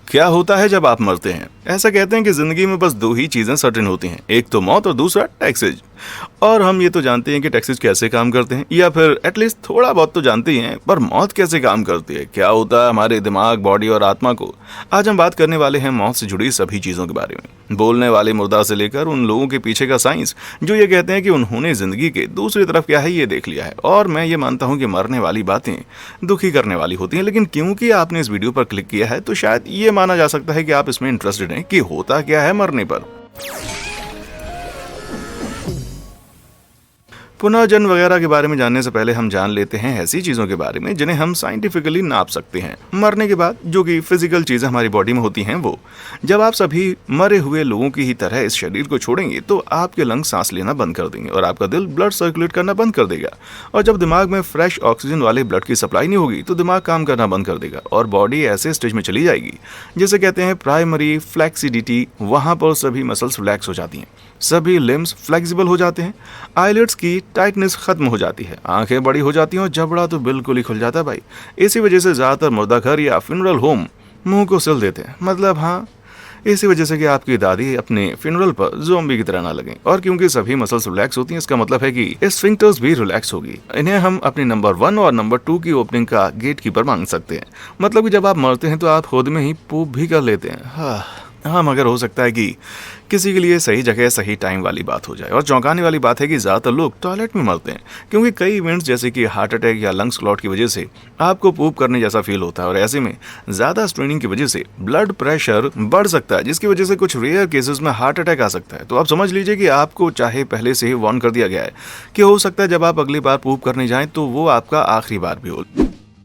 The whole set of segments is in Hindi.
क्या होता है जब आप मरते हैं? ऐसा कहते हैं कि जिंदगी में बस दो ही चीजें सर्टेन होती हैं, एक तो मौत और दूसरा टैक्सेज। और हम ये तो जानते हैं कि टैक्सेज कैसे काम करते हैं, या फिर एटलीस्ट थोड़ा बहुत तो जानते ही हैं, पर मौत कैसे काम करती है, क्या होता है हमारे दिमाग, बॉडी और आत्मा को। आज हम बात करने वाले हैं मौत से जुड़ी सभी चीजों के बारे में, बोलने वाले मुर्दा से लेकर उन लोगों के पीछे का साइंस जो ये कहते हैं कि उन्होंने जिंदगी के दूसरी तरफ क्या है ये देख लिया है। और मैं ये मानता हूँ कि मरने वाली बातें दुखी करने वाली होती हैं, लेकिन क्योंकि आपने इस वीडियो पर क्लिक किया है तो शायद ये माना जा सकता है कि आप इसमें इंटरेस्टेड हैं कि होता क्या है मरने पर। पुनर्जन्म वगैरह के बारे में जानने से पहले हम जान लेते हैं ऐसी चीजों के बारे में जिन्हें हम साइंटिफिकली नाप सकते हैं मरने के बाद, जो कि फिजिकल चीजें हमारी बॉडी में होती हैं। वो जब आप सभी मरे हुए लोगों की ही तरह इस शरीर को छोड़ेंगे तो आपके लंग सांस लेना बंद कर देंगे और आपका दिल ब्लड सर्कुलेट करना बंद कर देगा। और जब दिमाग में फ्रेश ऑक्सीजन वाले ब्लड की सप्लाई नहीं होगी तो दिमाग काम करना बंद कर देगा और बॉडी ऐसे स्टेज में चली जाएगी जिसे कहते हैं प्राइमरी फ्लेक्सिडिटी। वहां पर सभी मसल्स रिलैक्स हो जाती हैं, सभी लिम्स फ्लेक्सिबल हो जाते हैं, आईलिड्स की टाइटनेस खत्म हो जाती है, आंखें बड़ी हो जाती हैं और जबड़ा तो बिल्कुल ही खुल जाता है भाई। इसी वजह से ज्यादातर मुर्दा घर या फ्यूनरल होम मुंह को सिल देते हैं, मतलब हाँ, इसी वजह से कि आपकी दादी अपने फ्यूनरल पर ज़ोंबी की तरह ना लगें। और क्योंकि सभी मसल्स रिलैक्स होती हैं, इसका मतलब है कि स्फिंक्टर्स भी रिलैक्स होगी। इन्हें हम अपने नंबर 1 और नंबर 2 की ओपनिंग का गेट कीपर मान सकते हैं। मतलब कि जब आप मरते हैं तो आप खुद में ही पूप भी कर लेते हैं। हाँ, मगर हो सकता है कि किसी के लिए सही जगह सही टाइम वाली बात हो जाए। और चौंकाने वाली बात है कि ज़्यादातर लोग टॉयलेट में मरते हैं, क्योंकि कई इवेंट्स जैसे कि हार्ट अटैक या लंग्स क्लॉट की वजह से आपको पूप करने जैसा फील होता है। और ऐसे में ज़्यादा स्ट्रेनिंग की वजह से ब्लड प्रेशर बढ़ सकता है, जिसकी वजह से कुछ रेयर केसेस में हार्ट अटैक आ सकता है। तो आप समझ लीजिए कि आपको चाहे पहले से ही वार्न कर दिया गया है कि हो सकता है जब आप अगली बार पूप करने जाएं तो वो आपका आखिरी बार भी हो।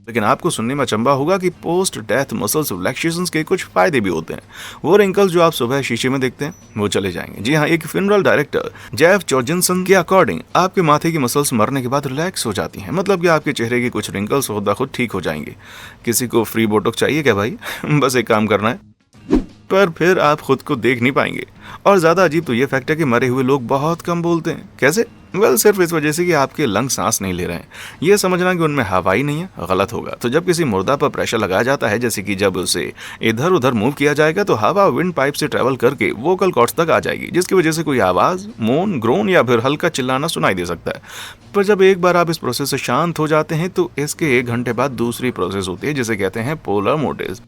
लेकिन आपको सुनने में अचंभा होगा कि पोस्ट डेथ मसल्स रिलैक्सेशंस के कुछ फायदे भी होते हैं। वो रिंकल्स जो आप सुबह शीशे में देखते हैं वो चले जाएंगे। जी हाँ, एक फ्यूनरल डायरेक्टर जेफ जॉर्जिनसन के अकॉर्डिंग आपके माथे की मसल्स मरने के बाद रिलैक्स हो जाती हैं, मतलब कि आपके चेहरे के कुछ रिंकल्स खुद ब खुद ठीक हो जाएंगे। किसी को फ्री बोटॉक्स चाहिए क्या भाई? बस एक काम करना है, पर फिर आप खुद को देख नहीं पाएंगे। और ज्यादा अजीब तो ये फैक्ट है कि मरे हुए लोग बहुत कम बोलते हैं। कैसे? सिर्फ इस वजह से कि आपके लंग सांस नहीं ले रहे हैं। ये समझना कि उनमें हवा ही नहीं है गलत होगा। तो जब किसी मुर्दा पर प्रेशर लगाया जाता है, जैसे कि जब उसे इधर उधर मूव किया जाएगा तो हवा विंड पाइप से ट्रेवल करके वोकल कॉर्ड्स तक आ जाएगी, जिसकी वजह से कोई आवाज, मोन, ग्रोन या फिर हल्का चिल्लाना सुनाई दे सकता है। पर जब एक बार आप इस प्रोसेस से शांत हो जाते हैं तो इसके 1 घंटे बाद दूसरी प्रोसेस होती है जिसे कहते हैं पोलर मोटिस।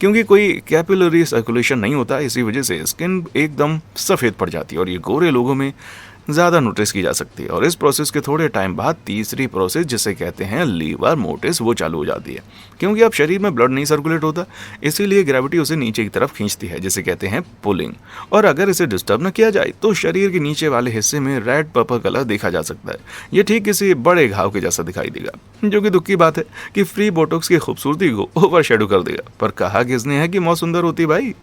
क्योंकि कोई कैपिलरी सर्कुलेशन नहीं होता, इसी वजह से स्किन एकदम सफ़ेद पड़ जाती है और ये गोरे लोगों में ज़्यादा नोटिस की जा सकती है। और इस प्रोसेस के थोड़े टाइम बाद तीसरी प्रोसेस जिसे कहते हैं लीवर मोटिस वो चालू हो जाती है। क्योंकि अब शरीर में ब्लड नहीं सर्कुलेट होता, इसीलिए ग्रेविटी उसे नीचे की तरफ खींचती है, जिसे कहते हैं पुलिंग। और अगर इसे डिस्टर्ब न किया जाए तो शरीर के नीचे वाले हिस्से में रेड पर्पल कलर देखा जा सकता है। ये ठीक किसी बड़े घाव के जैसा दिखाई देगा, जो कि दुख की बात है कि फ्री बोटॉक्स की खूबसूरती को ओवरशैडो कर देगा। पर कहा किसने है कि मौत सुंदर होती है भाई?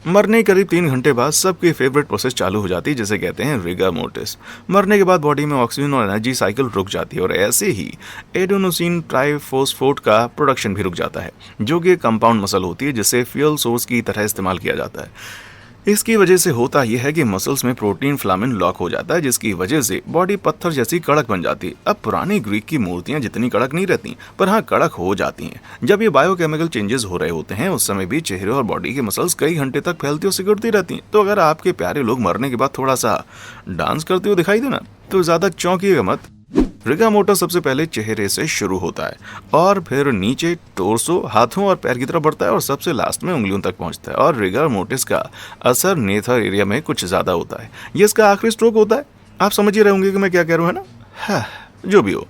मरने के करीब 3 घंटे बाद सबकी फेवरेट प्रोसेस चालू हो जाती है जिसे कहते हैं रिगर मोटिस। मरने के बाद बॉडी में ऑक्सीजन और एनर्जी साइकिल रुक जाती है और ऐसे ही एडेनोसिन ट्राइफॉस्फेट का प्रोडक्शन भी रुक जाता है, जो कि कंपाउंड मसल होती है जिसे फ्यूल सोर्स की तरह इस्तेमाल किया जाता है। इसकी वजह से होता यह है कि मसल्स में प्रोटीन फिलामेंट लॉक हो जाता है, जिसकी वजह से बॉडी पत्थर जैसी कड़क बन जाती है। अब पुरानी ग्रीक की मूर्तियां जितनी कड़क नहीं रहती, पर हाँ कड़क हो जाती हैं। जब ये बायोकेमिकल चेंजेस हो रहे होते हैं उस समय भी चेहरे और बॉडी के मसल्स कई घंटे तक फैलती और सिकुड़ती रहती हैं। तो अगर आपके प्यारे लोग मरने के बाद थोड़ा सा डांस करते हुए दिखाई देना तो ज्यादा चौंकिएगा मत। रिगर मोटिस सबसे पहले चेहरे से शुरू होता है और फिर नीचे टोर्सो, हाथों और पैर की तरफ बढ़ता है और सबसे लास्ट में उंगलियों तक पहुंचता है। और रिगर मोटिस का असर नेथर एरिया में कुछ ज्यादा होता है। ये इसका आखिरी स्ट्रोक होता है। आप समझ ही रहे होंगे कि मैं क्या कह रहा हूँ, है ना? हाँ, जो भी हो,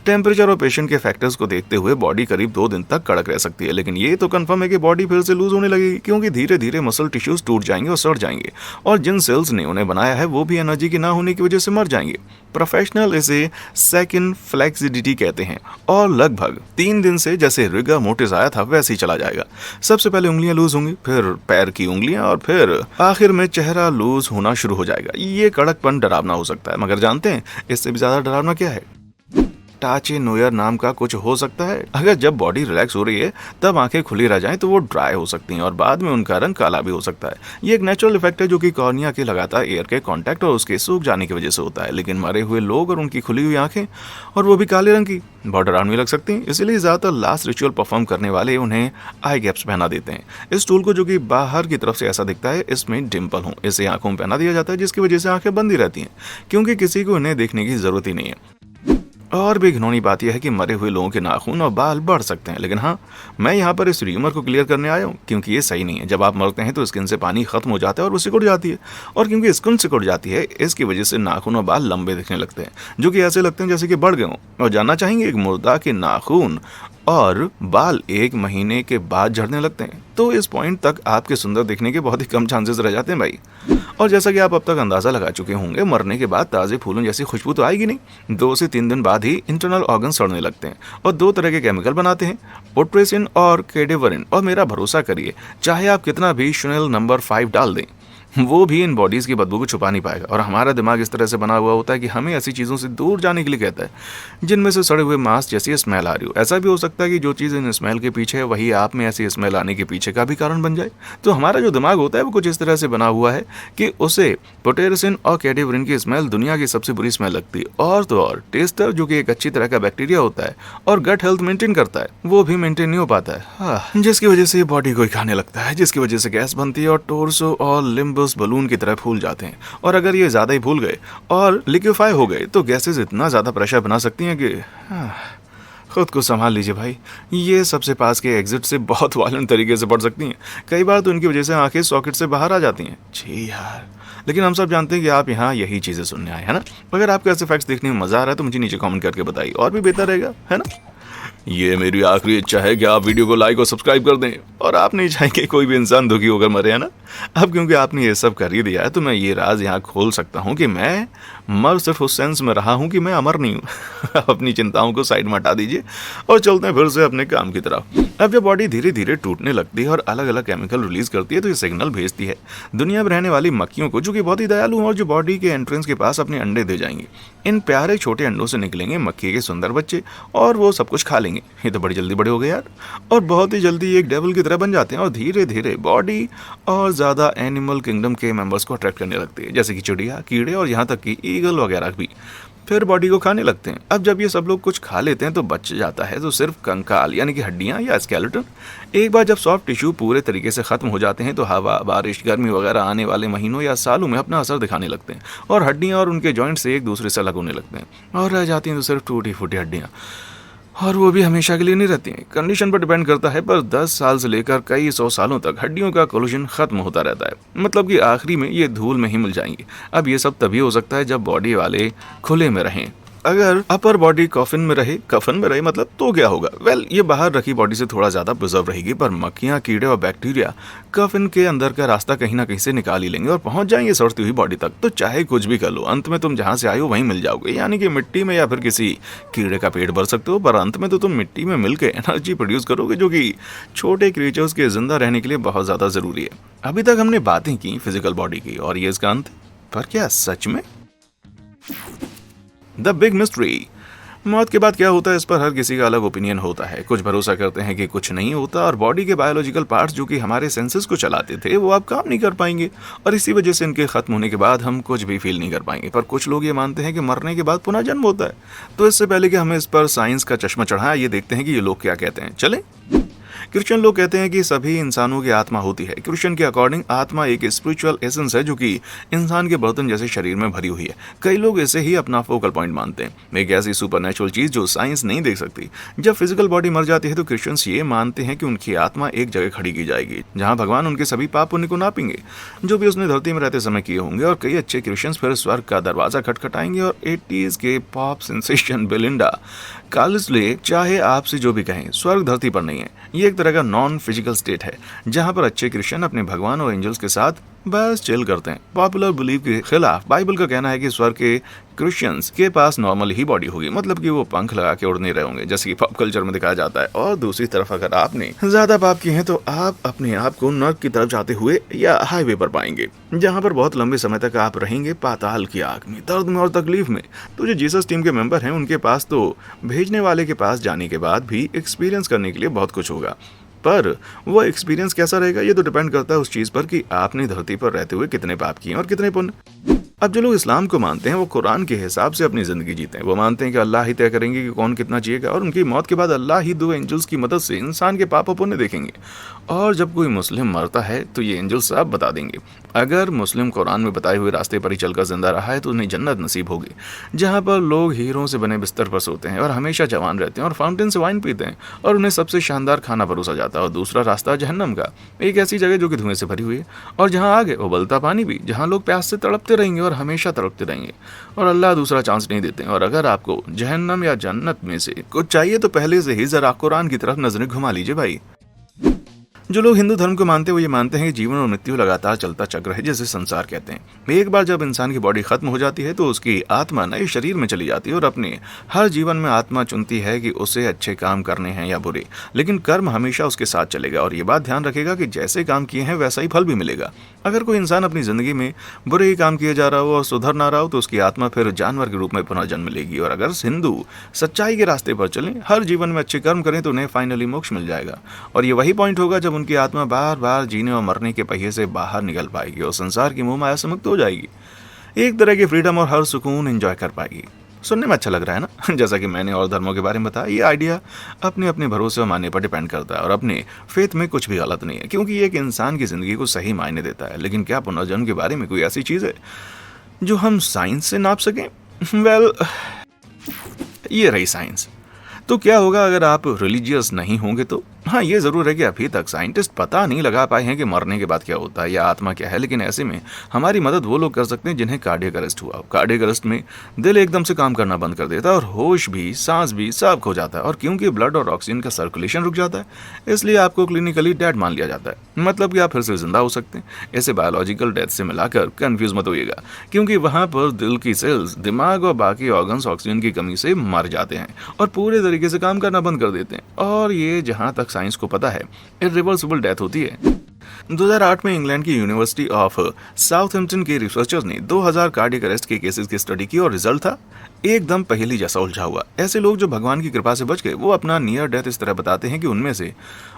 टेम्परेचर और पेशेंट के फैक्टर्स को देखते हुए बॉडी करीब 2 दिन तक कड़क रह सकती है। लेकिन ये तो कंफर्म है कि बॉडी फिर से लूज होने लगेगी, क्योंकि धीरे धीरे मसल टिश्यूज टूट जाएंगे और सड़ जाएंगे और जिन सेल्स ने उन्हें बनाया है वो भी एनर्जी की ना होने की वजह से मर जाएंगे। प्रोफेशनल इसे सेकंड फ्लेक्सिडिटी कहते हैं और लगभग 3 दिन से जैसे रिगर मोटिस आया था वैसे ही चला जाएगा। सबसे पहले उंगलियां लूज होंगी, फिर पैर की उंगलियां और फिर आखिर में चेहरा लूज होना शुरू हो जाएगा। ये कड़कपन डरावना हो सकता है, मगर जानते हैं इससे भी ज्यादा डरावना क्या है? टाचे नोयर नाम का कुछ हो सकता है? अगर जब बॉडी रिलैक्स हो रही है तब आंखें खुली रह जाएं तो वो ड्राई हो सकती हैं और बाद में उनका रंग काला भी हो सकता है। ये एक नेचुरल इफेक्ट है जो कि कॉर्निया के लगातार एयर के कांटेक्ट और उसके सूख जाने की वजह से होता है। लेकिन मरे हुए लोग और उनकी खुली हुई आंखें, और वो भी काले रंग की, बहुत डरावनी लग सकती हैं। इसलिए ज्यादातर लास्ट रिचुअल परफॉर्म करने वाले उन्हें आई गैप्स पहना देते हैं। इस टूल को, जो कि बाहर की तरफ से ऐसा दिखता है, इसमें डिम्पल हो, इसे आंखों में पहना दिया जाता है, जिसकी वजह से आंखें बंद ही रहती हैं क्योंकि किसी को इन्हें देखने की जरूरत ही नहीं है। और भी घिनौनी बात यह है कि मरे हुए लोगों के नाखून और बाल बढ़ सकते हैं। लेकिन हाँ, मैं यहाँ पर इस र्यूमर को क्लियर करने आया हूँ क्योंकि ये सही नहीं है। जब आप मरते हैं तो स्किन से पानी खत्म हो जाता है और वो सिकुड़ जाती है, और क्योंकि स्किन सिकुड़ जाती है इसकी वजह से नाखून और बाल लंबे दिखने लगते हैं, जो कि ऐसे लगते हैं जैसे कि बढ़ गए हों। और जानना चाहेंगे, एक मुर्दा के नाखून और बाल 1 महीने के बाद झड़ने लगते हैं। तो इस पॉइंट तक आपके सुंदर दिखने के बहुत ही कम चांसेस रह जाते हैं भाई। और जैसा कि आप अब तक अंदाजा लगा चुके होंगे, मरने के बाद ताज़े फूलों जैसी खुशबू तो आएगी नहीं। 2 से 3 दिन बाद ही इंटरनल ऑर्गन सड़ने लगते हैं और 2 तरह के केमिकल बनाते हैं, पुट्रेसिन और कैडेवरिन। और मेरा भरोसा करिए, चाहे आप कितना भी शनेल नंबर 5 डाल दें, वो भी इन बॉडीज़ की बदबू को छुपा नहीं पाएगा। और हमारा दिमाग इस तरह से बना हुआ होता है कि हमें ऐसी चीज़ों से दूर जाने के लिए कहता है जिनमें से सड़े हुए मांस जैसी स्मेल आ रही हो। ऐसा भी हो सकता है कि जो चीज़ इन स्मेल के पीछे है वही आप में ऐसी स्मेल आने के पीछे का भी कारण बन जाए। तो हमारा जो दिमाग होता है वो कुछ इस तरह से बना हुआ है कि उसे पोटेरसिन और कैडेवरिन की स्मेल दुनिया की सबसे बुरी स्मेल लगती है। और तो और टेस्टर, जो कि एक अच्छी तरह का बैक्टीरिया होता है और गट हेल्थ मेंटेन करता है, वो भी मेंटेन नहीं हो पाता है, जिसकी वजह से बॉडी को ही खाने लगता है, जिसकी वजह से गैस बनती है और टोर्सो और लिम्बस बलून की तरह फूल जाते हैं। और अगर ये ज़्यादा ही फूल गए और लिक्विफाई हो गए तो गैसेस इतना ज़्यादा प्रेशर बना सकती हैं कि खुद को संभाल लीजिए भाई। ये सबसे पास के एग्जिट से बहुत वायलेंट तरीके से बढ़ सकती हैं। कई बार तो इनकी वजह से आंखें सॉकेट से बाहर आ जाती हैं। जी यार, लेकिन हम सब जानते हैं कि आप यहाँ यही चीज़ें सुनने आए हैं ना। अगर आपको ऐसे फैक्ट्स देखने में मज़ा आ रहा है तो मुझे नीचे कमेंट करके बताइए, और भी बेहतर रहेगा, है ना। ये मेरी आखिरी इच्छा है कि आप वीडियो को लाइक और सब्सक्राइब कर दें, और आप नहीं चाहेंगे कोई भी इंसान दुखी होकर मरे, है ना। अब क्योंकि आपने ये सब कर ही दिया है तो मैं ये राज यहाँ खोल सकता हूँ कि मैं मर सिर्फ उस सेंस में रहा हूँ कि मैं अमर नहीं हूँ। अपनी चिंताओं को साइड में हटा दीजिए और चलते हैं फिर से अपने काम की तरफ। अब जब बॉडी धीरे धीरे टूटने लगती है और अलग अलग केमिकल रिलीज करती है तो ये सिग्नल भेजती है दुनिया में रहने वाली मक्खियों को, जो कि बहुत ही दयालु हैं और जो बॉडी के एंट्रेंस के पास अपने अंडे दे जाएंगे। इन प्यारे छोटे अंडों से निकलेंगे मक्खी के सुंदर बच्चे और वो सब कुछ खा लेंगे। ये तो बड़ी जल्दी बड़े हो गए यार, और बहुत ही जल्दी एक डेविल की तरह बन जाते हैं और धीरे धीरे बॉडी और ज़्यादा एनिमल किंगडम के मेंबर्स को अट्रैक्ट करने लगते हैं, जैसे कि चिड़िया, कीड़े और यहाँ तक कि ईगल वगैरह भी। फिर बॉडी को खाने लगते हैं। अब जब ये सब लोग कुछ खा लेते हैं तो बच जाता है तो सिर्फ कंकाल यानी कि हड्डियां या स्केलेटन। एक बार जब सॉफ्ट टिश्यू पूरे तरीके से खत्म हो जाते हैं तो हवा, बारिश, गर्मी वगैरह आने वाले महीनों या सालों में अपना असर दिखाने लगते हैं और हड्डियां और उनके जॉइंट्स एक दूसरे से अलग होने लगते हैं और रह जाती हैं तो सिर्फ टूटी फूटी हड्डियां, और वो भी हमेशा के लिए नहीं रहती हैं। कंडीशन पर डिपेंड करता है, पर 10 साल से लेकर कई 100 सालों तक हड्डियों का कोलिजन खत्म होता रहता है। मतलब कि आखिरी में ये धूल में ही मिल जाएंगी। अब ये सब तभी हो सकता है जब बॉडी वाले खुले में रहें। अगर अपर बॉडी कफन में रहे मतलब तो क्या होगा? वेल, ये बाहर रखी बॉडी से थोड़ा ज्यादा प्रिजर्व रहेगी, पर मक्खियां, कीड़े और बैक्टीरिया कफन के अंदर का रास्ता कहीं ना कहीं से निकाल ही लेंगे और पहुंच जाएंगे सड़ती हुई बॉडी तक। तो चाहे कुछ भी कर लो, अंत में तुम जहां से आए हो वहीं मिल जाओगे, यानी कि मिट्टी में या फिर किसी कीड़े का पेट भर सकते हो, पर अंत में तो तुम मिट्टी में मिलकर एनर्जी प्रोड्यूस करोगे, जो कि छोटे क्रिएचर्स के जिंदा रहने के लिए बहुत ज्यादा जरूरी है। अभी तक हमने बातें की फिजिकल बॉडी की, और ये इसका अंत, पर क्या सच में? The big mystery. मौत के बाद क्या होता है इस पर हर किसी का अलग ओपिनियन होता है। कुछ भरोसा करते हैं कि कुछ नहीं होता और बॉडी के बायोलॉजिकल पार्ट्स जो कि हमारे सेंसेस को चलाते थे वो अब काम नहीं कर पाएंगे और इसी वजह से इनके खत्म होने के बाद हम कुछ भी फील नहीं कर पाएंगे। पर कुछ लोग ये मानते हैं कि मरने के बाद पुनः जन्म होता है। तो इससे पहले कि हमें इस पर साइंस का चश्मा चढ़ाए, ये देखते हैं कि ये लोग क्या कहते हैं। चले। क्रिश्चियन लोग कहते हैं कि सभी इंसानों की आत्मा होती है। क्रिश्चियन के अकॉर्डिंग आत्मा एक स्पिरिचुअल एसेंस है जो कि इंसान के बर्तन जैसे शरीर में भरी हुई है। कई लोग इसे ही अपना फोकल पॉइंट मानते हैं, एक ऐसी सुपरनेचुरल चीज जो साइंस नहीं देख सकती। जब फिजिकल बॉडी मर जाती है तो क्रिश्चियंस ये मानते हैं कि उनकी आत्मा एक जगह खड़ी की जाएगी जहां भगवान उनके सभी पाप पुण्य को नापेंगे जो भी उसने धरती में रहते समय किए होंगे। और कई अच्छे क्रिश्चियंस फिर स्वर्ग का दरवाजा खटखटाएंगे। और 80s के पॉप सेंसेशन बेलिंडा कार्लिसले चाहे आपसे जो भी कहें, स्वर्ग धरती पर नहीं है। ये एक तरह का नॉन फिजिकल स्टेट है जहां पर अच्छे क्रिश्चियन अपने भगवान और एंजल्स के साथ बस चिल करते हैं। पॉपुलर बिलीफ के खिलाफ बाइबल का कहना है कि स्वर्ग के क्रिश्चियंस के पास नॉर्मल ही बॉडी होगी, मतलब कि वो पंख लगा के उड़ नहीं रहे होंगे जैसे कि पॉप कल्चर में दिखाया जाता है। और दूसरी तरफ अगर आपने ज्यादा पाप किए हैं तो आप अपने आप को नर्क की तरफ जाते हुए या हाईवे पर पाएंगे, जहाँ पर बहुत लंबे समय तक आप रहेंगे पाताल की आग में, दर्द में और तकलीफ में। तो जो जीसस टीम के मेंबर हैं उनके पास तो भेजने वाले के पास जाने के बाद भी एक्सपीरियंस करने के लिए बहुत कुछ होगा, पर वो एक्सपीरियंस कैसा रहेगा ये तो डिपेंड करता है उस चीज पर कि आपने धरती पर रहते हुए कितने पाप किए और कितने पुण्य। अब जो लोग इस्लाम को मानते हैं वो कुरान के हिसाब से अपनी जिंदगी जीते हैं। वो मानते हैं कि अल्लाह ही तय करेंगे कि कौन कितना जिएगा, और उनकी मौत के बाद अल्लाह ही 2 एंजल्स की मदद से इंसान के पाप और पुण्य देखेंगे। और जब कोई मुस्लिम मरता है तो ये एंजल साहब बता देंगे। अगर मुस्लिम कुरान में बताए हुए रास्ते पर ही चलकर जिंदा रहा है तो उन्हें जन्नत नसीब होगी, जहाँ पर लोग हीरों से बने बिस्तर पर सोते हैं और हमेशा जवान रहते हैं और फाउंटेन से वाइन पीते हैं और उन्हें सबसे शानदार खाना परोसा जाता है। और दूसरा रास्ता जहन्नम का, एक ऐसी जगह जो कि धुएं से भरी हुई है और जहाँ आगे उबलता पानी भी, जहाँ लोग प्यास से तड़पते रहेंगे और हमेशा तड़पते रहेंगे और अल्लाह दूसरा चांस नहीं देते। और अगर आपको जहन्नम या जन्नत में से कुछ चाहिए तो पहले से ही जरा कुरान की तरफ नजरें घुमा लीजिए भाई। जो लोग हिंदू धर्म को मानते हैं वो ये मानते हैं कि जीवन और मृत्यु लगातार चलता चक्र है जिसे संसार कहते हैं। एक बार जब इंसान की बॉडी खत्म हो जाती है तो उसकी आत्मा नए शरीर में चली जाती है और अपने हर जीवन में आत्मा चुनती है कि उसे अच्छे काम करने हैं या बुरे, लेकिन कर्म हमेशा उसके साथ चलेगा और ये बात ध्यान रखेगा कि जैसे काम किए हैं वैसा ही फल भी मिलेगा। अगर कोई इंसान अपनी जिंदगी में बुरे ही काम किए जा रहा हो और सुधर ना रहा हो तो उसकी आत्मा फिर जानवर के रूप में पुनर्जन्म लेगी। और अगर हिंदू सच्चाई के रास्ते पर चलें, हर जीवन में अच्छे कर्म करें तो उन्हें फाइनली मोक्ष मिल जाएगा। और ये वही पॉइंट होगा जब उनकी आत्मा बार बार जीने और मरने के पहिए से बाहर निकल पाएगी और संसार की मोह माया से मुक्त हो जाएगी। एक तरह की फ्रीडम और हर सुकून एंजॉय कर पाएगी। सुनने में अच्छा लग रहा है ना? जैसा कि मैंने और धर्मों के बारे में बताया, ये आइडिया अपने अपने भरोसे और मानने पर डिपेंड करता है और अपने फेथ में कुछ भी गलत नहीं है, क्योंकि ये एक इंसान की जिंदगी को सही मायने देता है। लेकिन क्या पुनर्जन्म के बारे में कोई ऐसी चीज है जो हम साइंस से नाप सकें? वेल, ये रही साइंस। तो क्या होगा अगर आप रिलीजियस नहीं होंगे तो? हाँ, ये जरूर है कि अभी तक साइंटिस्ट पता नहीं लगा पाए हैं कि मरने के बाद क्या होता है या आत्मा क्या है, लेकिन ऐसे में हमारी मदद वो लोग कर सकते हैं जिन्हें कार्डियक अरेस्ट हुआ हो। कार्डियक अरेस्ट में दिल एकदम से काम करना बंद कर देता है और होश भी, सांस भी सब खो जाता है। और क्योंकि ब्लड और ऑक्सीजन का सर्कुलेशन रुक जाता है इसलिए आपको क्लिनिकली डेड मान लिया जाता है, मतलब कि आप फिर से जिंदा हो सकते हैं। इसे बायोलॉजिकल डेथ से मिलाकर कंफ्यूज मत होइएगा, क्योंकि वहां पर दिल की सेल्स, दिमाग और बाकी ऑर्गन्स ऑक्सीजन की कमी से मर जाते हैं और पूरे तरीके से काम करना बंद कर देते हैं। और ये जहां तक साइंस को पता है इरिवर्सिबल डेथ होती है। 2008 में इंग्लैंड की यूनिवर्सिटी ऑफ साउथहैम्पटन के रिसर्चर्स ने 2000 कार्डियक अरेस्ट के केसेस की स्टडी की और रिजल्ट था एकदम पहेली जैसा उलझा हुआ। ऐसे लोग जो भगवान की कृपा से बच गए वो अपना नियर डेथ इस तरह बताते हैं कि उनमें से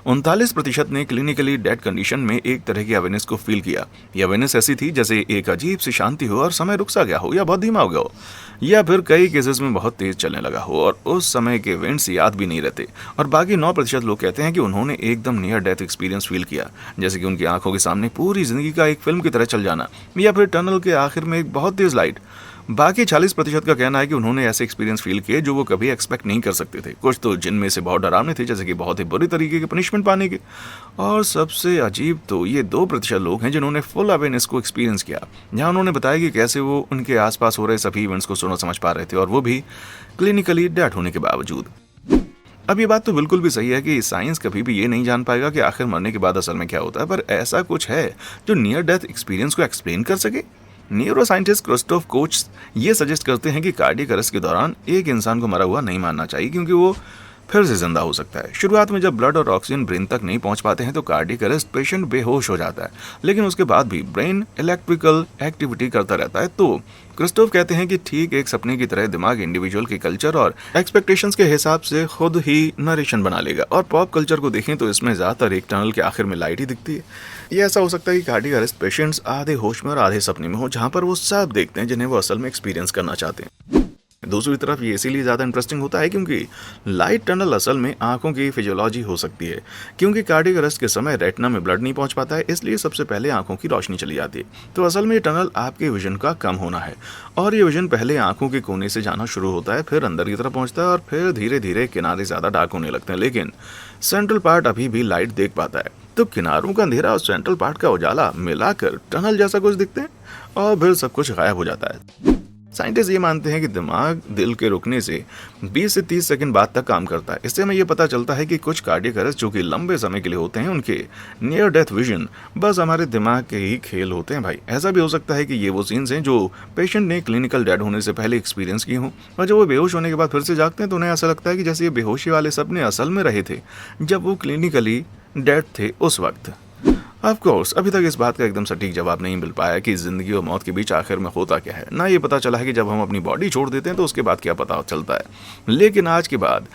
39% ने क्लिनिकली डेड कंडीशन में एक तरह की अवेयरनेस को फील किया। यह अवेयरनेस ऐसी थी जैसे एक अजीब सी शांति हो और समय रुक सा गया हो या बहुत धीमा हो गया हो, या फिर कई केसेस में बहुत तेज चलने लगा हो और उस समय के इवेंट्स याद भी नहीं रहते। और बाकी 9% लोग कहते हैं कि उन्होंने एकदम नियर डेथ एक्सपीरियंस फील किया, जैसे कि उनकी आंखों के सामने पूरी जिंदगी का एक फिल्म की तरह चल जाना, या फिर टनल के आखिर में एक बहुत तेज लाइट। बाकी 40% का कहना है कि उन्होंने ऐसे एक्सपीरियंस फील किए जो वो कभी एक्सपेक्ट नहीं कर सकते थे। कुछ तो जिनमें से बहुत डरावने थे, जैसे कि बहुत ही बुरी तरीके के पनिशमेंट पाने के। और सबसे अजीब तो ये 2% लोग हैं जिन्होंने फुल अवेयरनेस को एक्सपीरियंस किया, जहां उन्होंने बताया कि कैसे वो उनके आसपास हो रहे सभी इवेंट्स को सुन समझ पा रहे थे, और वो भी क्लिनिकली डेड होने के बावजूद। अब ये बात तो बिल्कुल भी सही है कि साइंस कभी भी ये नहीं जान पाएगा कि आखिर मरने के बाद असल में क्या होता है, पर ऐसा कुछ है जो नियर डेथ एक्सपीरियंस को एक्सप्लेन कर सके। न्यूरो साइंटिस्ट क्रिस्टोफ कोच ये सजेस्ट करते हैं कि कार्डियक अरेस्ट के दौरान एक इंसान को मरा हुआ नहीं मानना चाहिए, क्योंकि वो फिर से जिंदा हो सकता है। शुरुआत में जब ब्लड और ऑक्सीजन ब्रेन तक नहीं पहुंच पाते हैं तो कार्डियक अरेस्ट पेशेंट बेहोश हो जाता है, लेकिन उसके बाद भी ब्रेन इलेक्ट्रिकल एक्टिविटी करता रहता है। तो क्रिस्टोफ कहते हैं कि ठीक एक सपने की तरह दिमाग इंडिविजुअल के कल्चर और एक्सपेक्टेशंस के हिसाब से खुद ही नरेशन बना लेगा। और पॉप कल्चर को देखें तो इसमें ज्यादातर एक टनल के आखिर में लाइट ही दिखती है। ये ऐसा हो सकता है कि कार्डियक अरेस्ट पेशेंट्स आधे होश में और आधे सपने में हो, जहां पर वो सब देखते हैं जिन्हें वो असल में एक्सपीरियंस करना चाहते हैं। दूसरी तरफ ये इसीलिए ज़्यादा इंटरेस्टिंग होता है क्योंकि लाइट टनल असल में आंखों की फिजियोलॉजी हो सकती है। क्योंकि कार्डियक अरेस्ट के समय रेटिना में ब्लड नहीं पहुंच पाता है, इसलिए सबसे पहले आंखों की रोशनी चली जाती है। तो असल में ये टनल आपके विजन का कम होना है, और ये विजन पहले आंखों के कोने से जाना शुरू होता है, फिर अंदर की तरफ पहुंचता है और फिर धीरे धीरे किनारे ज़्यादा डार्क होने लगते हैं, लेकिन सेंट्रल पार्ट अभी भी लाइट देख पाता है। तो किनारों का अंधेरा और सेंट्रल पार्ट का उजाला मिलाकर टनल जैसा कुछ दिखते हैं और फिर सब कुछ गायब हो जाता है। साइंटिस्ट ये मानते हैं कि दिमाग दिल के रुकने से 20 से 30 सेकंड बाद तक काम करता है। इससे हमें ये पता चलता है कि कुछ कार्डियक अरेस्ट जो कि लंबे समय के लिए होते हैं, उनके नियर डेथ विजन बस हमारे दिमाग के ही खेल होते हैं भाई। ऐसा भी हो सकता है कि ये वो सीन्स हैं जो पेशेंट ने क्लिनिकल डेड होने से पहले एक्सपीरियंस किए हों, और जब वो बेहोश होने के बाद फिर से जागते हैं तो उन्हें ऐसा लगता है कि जैसे ये बेहोशी वाले सपने असल में रहे थे जब वो क्लिनिकली डेड थे उस वक्त। ऑफ कोर्स अभी तक इस बात का एकदम सटीक जवाब नहीं मिल पाया कि जिंदगी और मौत के बीच आखिर में होता क्या है। ना ये पता चला है कि जब हम अपनी बॉडी छोड़ देते हैं तो उसके बाद क्या पता चलता है। लेकिन आज के बाद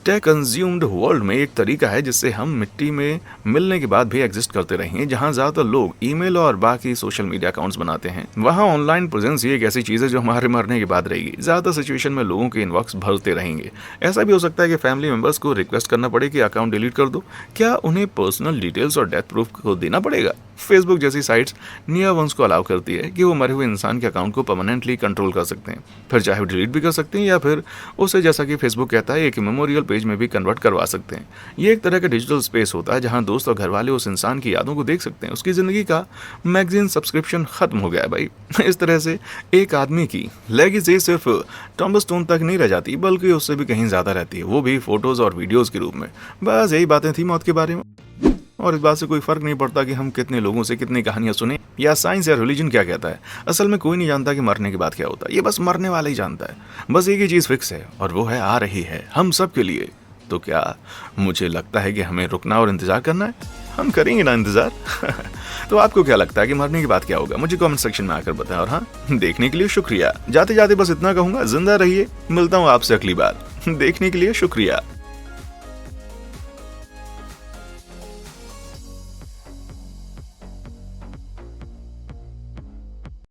टेक कंज्यूम्ड वर्ल्ड में एक तरीका है जिससे हम मिट्टी में मिलने के बाद भी एग्जिस्ट करते रहेंगे। जहां ज्यादातर लोग ईमेल और बाकी सोशल मीडिया अकाउंट्स बनाते हैं, वहां ऑनलाइन प्रेजेंस ही एक ऐसी चीज है जो हमारे मरने के बाद रहेगी। ज्यादातर सिचुएशन में लोगों के इनबॉक्स भरते रहेंगे। ऐसा भी हो सकता है कि फैमिली मेंबर्स को रिक्वेस्ट करना पड़े कि अकाउंट डिलीट कर दो। क्या उन्हें पर्सनल डिटेल्स और डेथ प्रूफ को देना पड़ेगा? फेसबुक जैसी साइट्स नियर वंस को अलाउ करती है कि वो मरे हुए इंसान के अकाउंट को परमानेंटली कंट्रोल कर सकते हैं, फिर चाहे वो डिलीट भी कर सकते हैं या फिर उसे, जैसा कि फेसबुक कहता है, एक मेमोरियल पेज में भी कन्वर्ट करवा सकते हैं। ये एक तरह का डिजिटल स्पेस होता है जहां दोस्त और घर वाले उस इंसान की यादों को देख सकते हैं। उसकी जिंदगी का मैगजीन सब्सक्रिप्शन खत्म हो गया है भाई। इस तरह से एक आदमी की लेगेसी सिर्फ टॉम्बस्टोन तक नहीं रह जाती, बल्कि उससे भी कहीं ज्यादा रहती है, वो भी फोटोज और वीडियोज के रूप में। बस यही बातें थी मौत के बारे में, और इस बात से कोई फर्क नहीं पड़ता कि हम कितने लोगों से कितनी कहानियां सुने या साइंस या रिलीजन क्या कहता है। असल में कोई नहीं जानता कि मरने के बाद क्या होता है, ये बस मरने वाला ही जानता है। बस एक ही चीज फिक्स है और वो है आ रही है हम सब के लिए। तो क्या मुझे लगता है कि हमें रुकना और इंतजार करना है? हम करेंगे ना इंतजार। तो आपको क्या लगता है कि मरने के बाद क्या होगा? मुझे कमेंट सेक्शन में आकर बताएं। और हाँ, देखने के लिए शुक्रिया। जाते जाते बस इतना कहूंगा, जिंदा रहिए। मिलता हूँ आपसे अगली बार। देखने के लिए शुक्रिया।